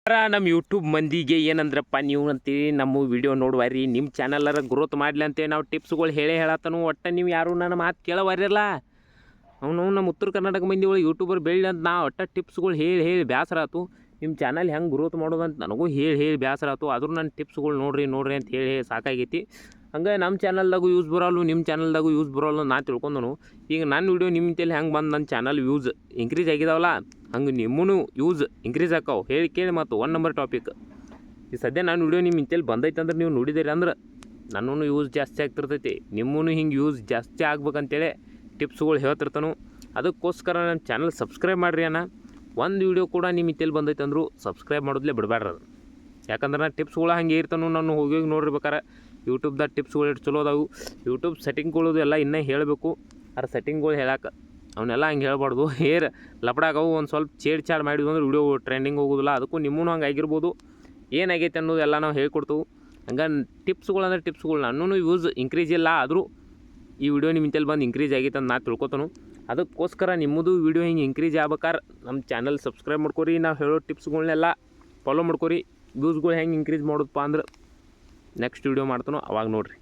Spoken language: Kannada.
ನಮ್ಮ ಯೂಟ್ಯೂಬ್ ಮಂದಿಗೆ ಏನಂದ್ರಪ್ಪ ನೀವು ಅಂತೀವಿ ನಮ್ಮ ವಿಡಿಯೋ ನೋಡುವಾರಿ ನಿಮ್ಮ ಚಾನಲರ ಗ್ರೋತ್ ಮಾಡಲಿ ಅಂತೇಳಿ ನಾವು ಟಿಪ್ಸ್ಗಳು ಹೇಳತ್ತನು ಒಟ್ಟು ನೀವು ಯಾರು ನನ್ನ ಮಾತು ಕೇಳವಾರಿಲ್ಲ ಅವನು ನಮ್ಮ ಉತ್ತರ ಕರ್ನಾಟಕ ಮಂದಿ ಒಳಗೆ ಯೂಟ್ಯೂಬರ್ ಬೆಳ್ಳಿ ಅಂತ ನಾ ಒಟ್ಟು ಟಿಪ್ಸ್ಗಳು ಹೇಳಿ ಬೇಸರ ಆಯ್ತು ನಿಮ್ಮ ಚಾನಲ್ ಹೆಂಗೆ ಗ್ರೋತ್ ಮಾಡೋದಂತ ನನಗೂ ಹೇಳಿ ಬೇಸರ ಆಯ್ತು ಆದರೂ ನನ್ನ ಟಿಪ್ಸ್ಗಳು ನೋಡ್ರಿ ಅಂತ ಹೇಳಿ ಸಾಕಾಗೈತಿ ಹಂಗೆ ನಮ್ಮ ಚಾನಲ್ದಾಗೂ ಯೂಸ್ ಬರೋಲ್ಲ ನಿಮ್ಮ ಚಾನಲ್ದಾಗೂ ಯೂಸ್ ಬರೋಲ್ಲ ನಾ ತಿಳ್ಕೊಂಡನು ಈಗ ನನ್ನ ವಿಡಿಯೋ ನಿಮ್ಮ ತಲೆ ಹೆಂಗೆ ಬಂದು ನನ್ನ ಚಾನಲ್ ವ್ಯೂಸ್ ಇನ್ಕ್ರೀಸ್ ಆಗಿದಾವಲ್ಲ ಹಂಗೆ ನಿಮ್ಮೂ ಯೂಸ್ ಇನ್ಕ್ರೀಸ್ ಆಕಾವು ಹೇಳಿ ಕೇಳಿ ಮತ್ತು 1 ನಂಬರ್ ಟಾಪಿಕ್ ಈ ಸದ್ಯ ನಾನು ವಿಡಿಯೋ ನಿಮ್ಮ ಇಂತೇಳಿ ಬಂದೈತೆ ಅಂದ್ರೆ ನೀವು ನೋಡಿದ್ದೀರಿ ಅಂದ್ರೆ ನನ್ನೂ ಯೂಸ್ ಜಾಸ್ತಿ ಆಗ್ತಿರ್ತೈತಿ ನಿಮ್ಮೂ ಹಿಂಗೆ ಯೂಸ್ ಜಾಸ್ತಿ ಆಗ್ಬೇಕಂತೇಳಿ ಟಿಪ್ಸ್ಗಳು ಹೇಳ್ತಿರ್ತಾನು ಅದಕ್ಕೋಸ್ಕರ ನನ್ನ ಚಾನಲ್ ಸಬ್ಸ್ಕ್ರೈಬ್ ಮಾಡಿರಿ ಅಣ್ಣ ಒಂದು ವಿಡಿಯೋ ಕೂಡ ನಿಮ್ಮ ಇಂತೇಳಿ ಬಂದೈತೆ ಅಂದರೂ ಸಬ್ಸ್ಕ್ರೈಬ್ ಮಾಡೋದ್ಲೇ ಬಿಡಬೇಡ್ರಿ ಅದು ಯಾಕಂದ್ರೆ ನಾನು ಟಿಪ್ಸ್ಗಳು ಹಂಗೆ ಇರ್ತಾನು ನಾನು ಹೋಗಿ ನೋಡಿರ್ಬೇಕಾರೆ ಯೂಟ್ಯೂಬ್ದಾಗ ಟಿಪ್ಸ್ಗಳು ಎಷ್ಟು ಚಲೋ ಅದಾವು ಯೂಟ್ಯೂಬ್ ಸೆಟ್ಟಿಂಗ್ಗಳದು ಎಲ್ಲ ಇನ್ನೂ ಹೇಳಬೇಕು ಆ ಸೆಟ್ಟಿಂಗ್ಗಳು ಹೇಳಕ್ಕೆ ಅವನ್ನೆಲ್ಲ ಹಂಗೆ ಹೇಳ್ಬಾರ್ದು ಲಪಡಾಗವು ಒಂದು ಸ್ವಲ್ಪ ಛೇಡ್ ಮಾಡಿದ್ವು ಅಂದ್ರೆ ವಿಡಿಯೋ ಟ್ರೆಂಡಿಂಗ್ ಹೋಗೋದಿಲ್ಲ ಅದಕ್ಕೂ ನಿಮ್ಮೂ ಹಂಗೆ ಆಗಿರ್ಬೋದು ಏನಾಗೈತೆ ಅನ್ನೋದೆಲ್ಲ ನಾವು ಹೇಳ್ಕೊಡ್ತೀವಿ ಹಂಗೆ ಟಿಪ್ಸ್ಗಳು ಅಂದರೆ ಟಿಪ್ಸ್ಗಳು ನನ್ನೂ ಯೂಸ್ ಇನ್ಕ್ರೀಸ್ ಇಲ್ಲ ಆದರೂ ಈ ವಿಡಿಯೋ ನಿಮ್ಮ ಇಂತಲ್ಲಿ ಬಂದು ಇನ್ಕ್ರೀಸ್ ಆಗೈತೆ ಅಂತ ನಾ ತಿಳ್ಕೊತಾನು ಅದಕ್ಕೋಸ್ಕರ ನಿಮ್ಮದು ವಿಡಿಯೋ ಹಿಂಗೆ ಇನ್ಕ್ರೀಸ್ ಆಗ್ಬೇಕಾರೆ ನಮ್ಮ ಚಾನಲ್ ಸಬ್ಸ್ಕ್ರೈಬ್ ಮಾಡ್ಕೊರಿ ನಾವು ಹೇಳೋ ಟಿಪ್ಸ್ಗಳನ್ನೆಲ್ಲ ಫಾಲೋ ಮಾಡ್ಕೊರಿ ವ್ಯೂಸ್ಗಳು ಹೆಂಗೆ ಇನ್ಕ್ರೀಸ್ ಮಾಡೋದಪ್ಪ ಅಂದ್ರೆ ನೆಕ್ಸ್ಟ್ ವಿಡಿಯೋ ಮಾಡ್ತಾನೋ ಅವಾಗ ನೋಡಿರಿ.